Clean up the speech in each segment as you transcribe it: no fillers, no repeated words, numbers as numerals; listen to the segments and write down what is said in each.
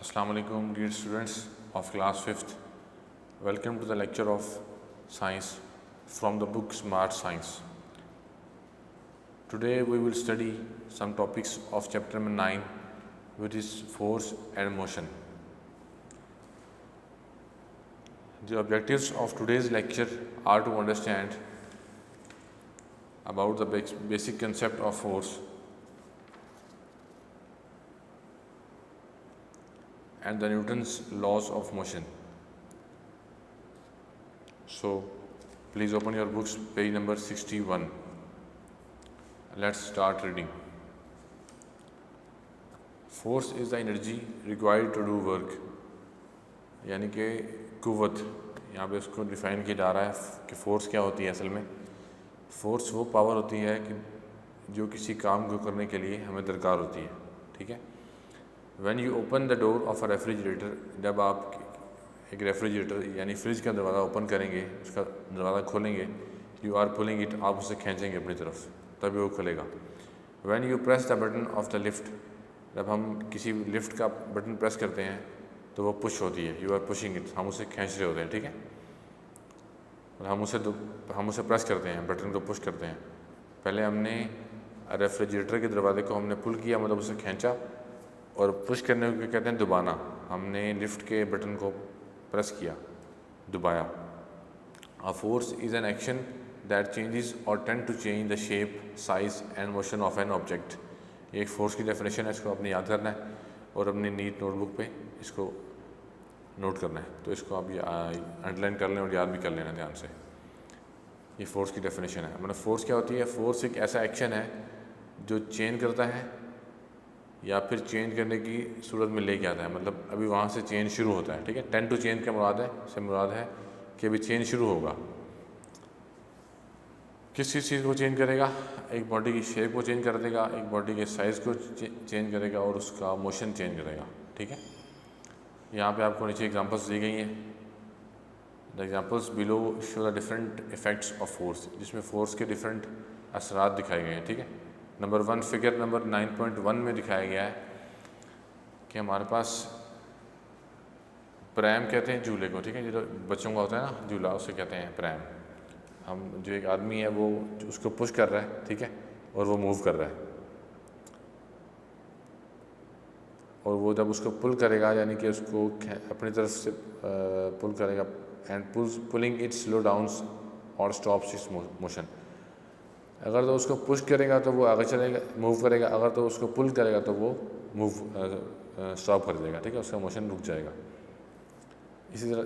Assalamu alaikum dear students of class 5th. Welcome to the lecture of science from the book Smart Science. Today we will study some topics of chapter number 9, which is force and motion. The objectives of today's lecture are to understand about the basic concept of force and the Newton's laws of motion. So please open your books, page number 61. Let's start reading. Force is the energy required to do work. यानी कि कुव्वत, यहाँ पे उसको define किया जा रहा है कि फ़ोर्स क्या होती है। असल में फ़ोर्स वो पावर होती है कि जो किसी काम को करने के लिए हमें दरकार होती है। ठीक है। When you open the door of a refrigerator, जब आप एक रेफ्रिजरेटर यानी फ्रिज का दरवाज़ा ओपन करेंगे, उसका दरवाज़ा खोलेंगे, यू आर पुलिंग इट, आप उसे खींचेंगे अपनी तरफ, तभी वो खुलेगा। When you press the button of the lift, जब हम किसी लिफ्ट का बटन प्रेस करते हैं तो वो पुश होती है, यू आर पुशिंग इट, हम उसे खींच रहे होते हैं। ठीक है। और हम उसे प्रेस करते हैं, बटन को पुश करते हैं। पहले हमने रेफ्रिजरेटर के दरवाजे को हमने पुल किया, मतलब उसे खींचा, और पुश करने को कहते हैं दबाना। हमने लिफ्ट के बटन को प्रेस किया, दबाया। A force is an action that changes और tend to change the shape, size and motion of an object. एक फ़ोर्स की डेफिनेशन है, इसको आपने याद करना है और अपनी नीट नोटबुक पे इसको नोट करना है। तो इसको आप अंडरलाइन कर लें और याद भी कर लेना ध्यान से। ये फ़ोर्स की डेफिनेशन है। मतलब फ़ोर्स क्या होती है? फ़ोर्स एक ऐसा एक्शन है जो चेंज करता है या फिर चेंज करने की सूरत में लेके आता है। मतलब अभी वहाँ से चेंज शुरू होता है। ठीक है। टेंड टू चेंज का मुराद है, से मुराद है कि अभी चेंज शुरू होगा। किस चीज़ को चेंज करेगा? एक बॉडी की शेप को चेंज कर देगा, एक बॉडी के साइज़ को चेंज करेगा और उसका मोशन चेंज करेगा। ठीक है। यहाँ पे आपको नीचे एग्जांपल्स दी गई हैं। The examples below show the different effects of force, जिसमें फ़ोर्स के डिफरेंट असरात दिखाए गए हैं। ठीक है। नंबर 1 फिगर नंबर 9.1 में दिखाया गया है कि हमारे पास प्रैम कहते हैं झूले को। ठीक है। जो बच्चों का होता है ना झूला, उसे कहते हैं प्रैम। हम जो एक आदमी है वो उसको पुश कर रहा है, ठीक है, और वो मूव कर रहा है, और वो जब उसको पुल करेगा यानी कि उसको अपनी तरफ से पुल करेगा and pulling it slow downs और स्टॉप्स इट्स मोशन। अगर तो उसको पुश करेगा तो वो आगे चलेगा, मूव करेगा। अगर तो उसको पुल करेगा तो वो स्टॉप कर देगा। ठीक है। उसका मोशन रुक जाएगा।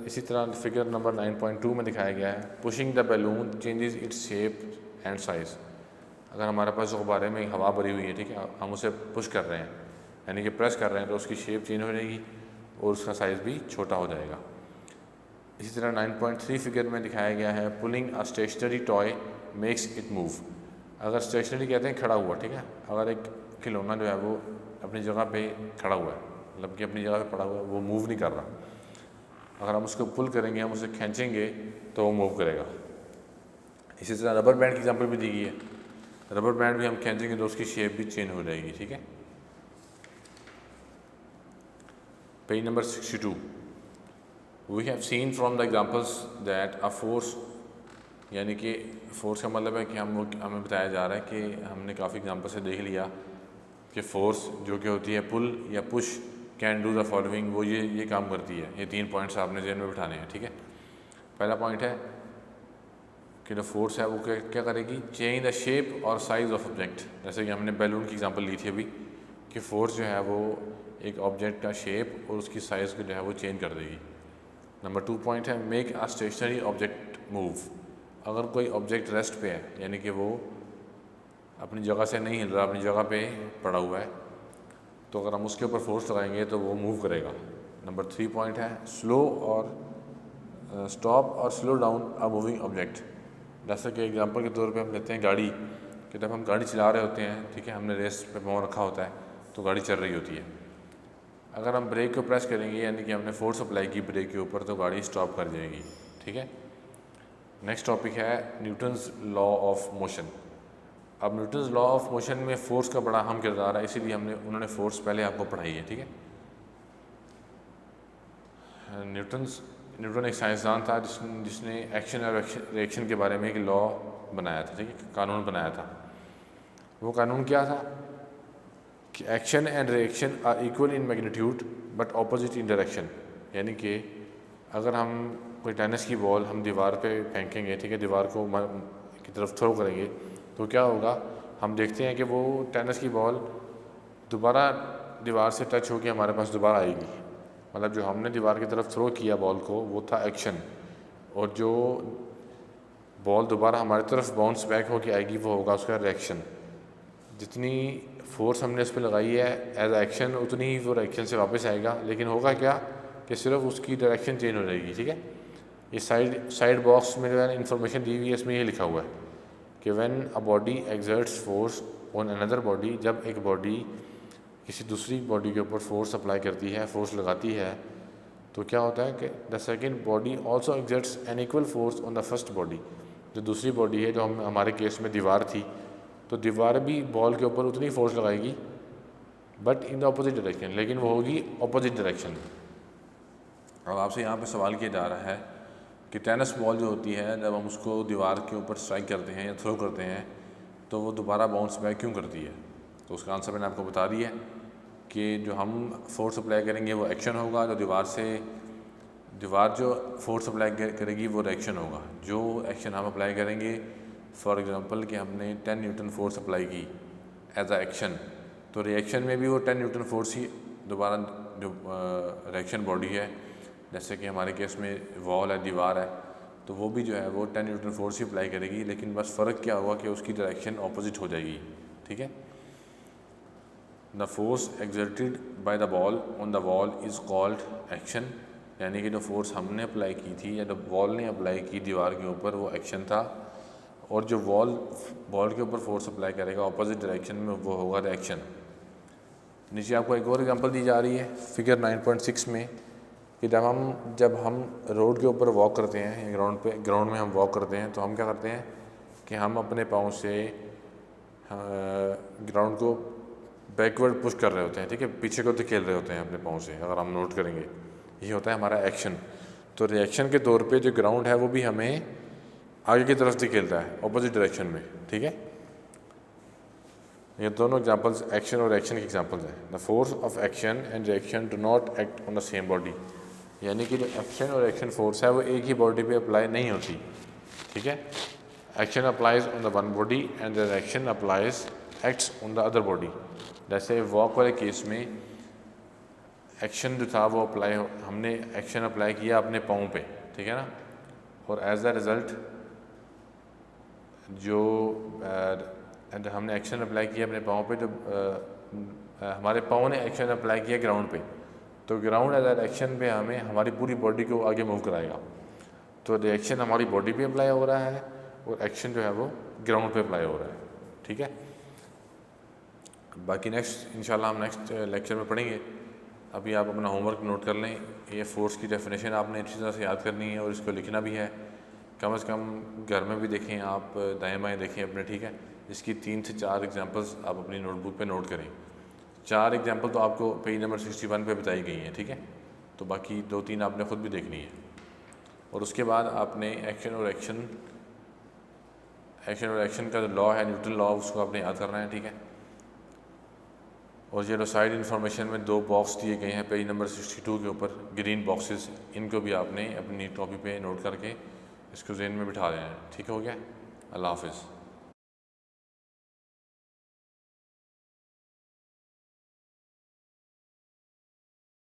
इसी तरह फिगर नंबर 9.2 में दिखाया गया है pushing the balloon changes its shape and size. अगर हमारे पास गुब्बारे में हवा भरी हुई है, ठीक है, हम उसे पुश कर रहे हैं यानी कि प्रेस कर रहे हैं, तो उसकी शेप चेंज हो जाएगी और उसका साइज़ भी छोटा हो जाएगा। इसी तरह 9.3 फिगर में दिखाया गया है pulling a stationary toy makes it move. अगर स्टेशनरी कहते हैं खड़ा हुआ, ठीक है, अगर एक खिलौना जो है वो अपनी जगह पे खड़ा हुआ है, मतलब कि अपनी जगह पे पड़ा हुआ है, वो मूव नहीं कर रहा, अगर हम उसको पुल करेंगे, हम उसे खींचेंगे तो वो मूव करेगा। इसी तरह रबर बैंड की एग्जांपल भी दी गई है। रबर बैंड भी हम खींचेंगे तो उसकी शेप भी चेंज हो जाएगी। ठीक है। Page number 62। We have seen from the examples that a force, यानी कि फ़ोर्स का मतलब है कि हमें बताया जा रहा है कि हमने काफ़ी एग्जांपल से देख लिया कि फ़ोर्स जो कि होती है पुल या push can do the following, वो ये काम करती है। ये 3 पॉइंट्स आपने जेहन में बिठाने हैं। ठीक है। पहला पॉइंट है कि जो फोर्स है वो क्या करेगी? चेंज द शेप और साइज़ ऑफ ऑब्जेक्ट। जैसे कि हमने बैलून की एग्जांपल ली थी अभी कि फ़ोर्स जो है वो एक ऑब्जेक्ट का शेप और उसकी साइज़ को जो है वो चेंज कर देगी। नंबर 2 पॉइंट है make a stationary object move. अगर कोई ऑब्जेक्ट रेस्ट पे है यानी कि वो अपनी जगह से नहीं हिल रहा, अपनी जगह पे पड़ा हुआ है, तो अगर हम उसके ऊपर फोर्स लगाएंगे तो वो मूव करेगा। नंबर 3 पॉइंट है स्लो और स्टॉप और slow down a moving object. जैसे कि एग्जांपल के तौर पे हम लेते हैं गाड़ी, कि जब हम गाड़ी चला रहे होते हैं, ठीक है, हमने रेस पे पाँव रखा होता है तो गाड़ी चल रही होती है। अगर हम ब्रेक को प्रेस करेंगे यानी कि हमने फोर्स अप्लाई की ब्रेक के ऊपर, तो गाड़ी स्टॉप कर जाएगी। ठीक है। नेक्स्ट टॉपिक है न्यूटन्स लॉ ऑफ मोशन। अब न्यूटन्स लॉ ऑफ मोशन में फ़ोर्स का बड़ा अहम किरदार है, इसीलिए उन्होंने फ़ोर्स पहले आपको पढ़ाई है। ठीक है। न्यूटन एक साइंसदान था जिसने एक्शन और रिएक्शन के बारे में एक लॉ बनाया था, ठीक है, कानून बनाया था। वो कानून क्या था कि action and reaction are equal in magnitude but opposite in direction. यानी कि अगर हम कोई टेनिस की बॉल हम दीवार पे फेंकेंगे, ठीक है, दीवार को की तरफ थ्रो करेंगे, तो क्या होगा, हम देखते हैं कि वो टेनिस की बॉल दोबारा दीवार से टच होकर हमारे पास दोबारा आएगी। मतलब जो हमने दीवार की तरफ थ्रो किया बॉल को वो था एक्शन, और जो बॉल दोबारा हमारी तरफ बाउंस बैक होकर आएगी वो होगा उसका रिएक्शन। जितनी फोर्स हमने इस पर लगाई है एज एक्शन उतनी ही वो रिएक्शन से वापस आएगा, लेकिन होगा क्या कि सिर्फ उसकी डायरेक्शन चेंज हो जाएगी, ठीक है। ये साइड बॉक्स में जो है इन्फॉर्मेशन दी हुई है, इसमें ये लिखा हुआ है कि when a body exerts force on another body, जब एक बॉडी किसी दूसरी बॉडी के ऊपर फोर्स अप्लाई करती है, फोर्स लगाती है, तो क्या होता है कि the second body also exerts an equal force on the first body. जो दूसरी बॉडी है, जो हमारे केस में दीवार थी, तो दीवार भी बॉल के ऊपर उतनी फोर्स लगाएगी but in the opposite direction, लेकिन वो होगी अपोजिट डायरेक्शन। अब आपसे यहाँ पे सवाल किया जा रहा है कि टेनिस बॉल जो होती है जब हम उसको दीवार के ऊपर स्ट्राइक करते हैं या थ्रो करते हैं तो वो दोबारा बाउंस बैक क्यों करती है। तो उसका आंसर मैंने आपको बता दिया है कि जो हम फोर्स अप्लाई करेंगे वो एक्शन होगा, जो दीवार जो फोर्स अप्लाई करेगी वो रिएक्शन होगा। जो एक्शन हम अप्लाई करेंगे, फॉर एग्जांपल कि हमने 10 न्यूटन फोर्स अप्लाई की एज अ एक्शन, तो रिएक्शन में भी वो 10 न्यूटन फोर्स ही दोबारा जो रिएक्शन बॉडी है, जैसे कि हमारे केस में वॉल है, दीवार है, तो वो भी जो है वो 10 न्यूटन फोर्स ही अप्लाई करेगी, लेकिन बस फ़र्क क्या होगा कि उसकी डायरेक्शन ऑपोजिट हो जाएगी, ठीक है। The force exerted by the ball on the wall is called action. यानी कि जो फोर्स हमने अप्लाई की थी या जो बॉल ने अप्लाई की दीवार के ऊपर वो एक्शन था, और जो बॉल के ऊपर फोर्स अप्लाई करेगा ऑपोजिट डायरेक्शन में वो होगा रिएक्शन। नीचे आपको एक और एग्जांपल दी जा रही है फिगर 9.6 में कि जब हम रोड के ऊपर वॉक करते हैं या ग्राउंड में हम वॉक करते हैं, तो हम क्या करते हैं कि हम अपने पाँव से ग्राउंड को बैकवर्ड पुश कर रहे होते हैं, ठीक है, पीछे को धकेल रहे होते हैं अपने पाँव से। अगर हम नोट करेंगे ये होता है हमारा एक्शन। तो रिएक्शन के तौर पे जो ग्राउंड है वो भी हमें आगे की तरफ धकेलता है ऑपोजिट डायरेक्शन में, ठीक है। ये दोनों एग्जांपल्स एक्शन और रिएक्शन के एग्जांपल्स हैं। The force of action and reaction do not act on the same body. यानी कि जो एक्शन और रिएक्शन फोर्स है वो एक ही बॉडी पे अप्लाई नहीं होती, ठीक है। Action applies on the one body and the reaction applies acts on the other body. जैसे वॉक वाले केस में एक्शन जो था वो हमने एक्शन अप्लाई किया अपने पाँव पे, ठीक है ना, और एज अ रिज़ल्ट जो हमने एक्शन अप्लाई किया अपने पाँव पे, जो हमारे पाँव ने एक्शन अप्लाई किया ग्राउंड पे, तो ग्राउंड एज अ एक्शन पे हमें हमारी पूरी बॉडी को आगे मूव कराएगा। तो रिएक्शन हमारी बॉडी पे अप्लाई हो रहा है और एक्शन जो है वो ग्राउंड पे अप्लाई हो रहा है, ठीक है। बाकी नेक्स्ट इंशाल्लाह हम नेक्स्ट लेक्चर में पढ़ेंगे। अभी आप अपना होमवर्क नोट कर लें। ये फोर्स की डेफिनेशन आपने अच्छी तरह से याद करनी है और इसको लिखना भी है। कम से कम घर में भी देखें आप, दाएं बाएं देखें अपने, ठीक है। इसकी 3 से 4 एग्जांपल्स आप अपनी नोटबुक पे नोट करें। 4 एग्जांपल तो आपको पेज नंबर 61 पे बताई गई हैं, ठीक है। तो बाकी 2-3 आपने ख़ुद भी देखनी है। और उसके बाद आपने एक्शन और एक्शन का जो लॉ है, न्यूटन लॉ, उसको आपने याद करना है, ठीक है। और ये साइड इन्फॉर्मेशन में 2 बॉक्स दिए गए हैं पेज नंबर 62 के ऊपर, ग्रीन बॉक्सेस, इनको भी आपने अपनी कॉपी पे नोट करके इसको ज़हन में बिठा देना है, ठीक हो गया। अल्लाह हाफ़िज़।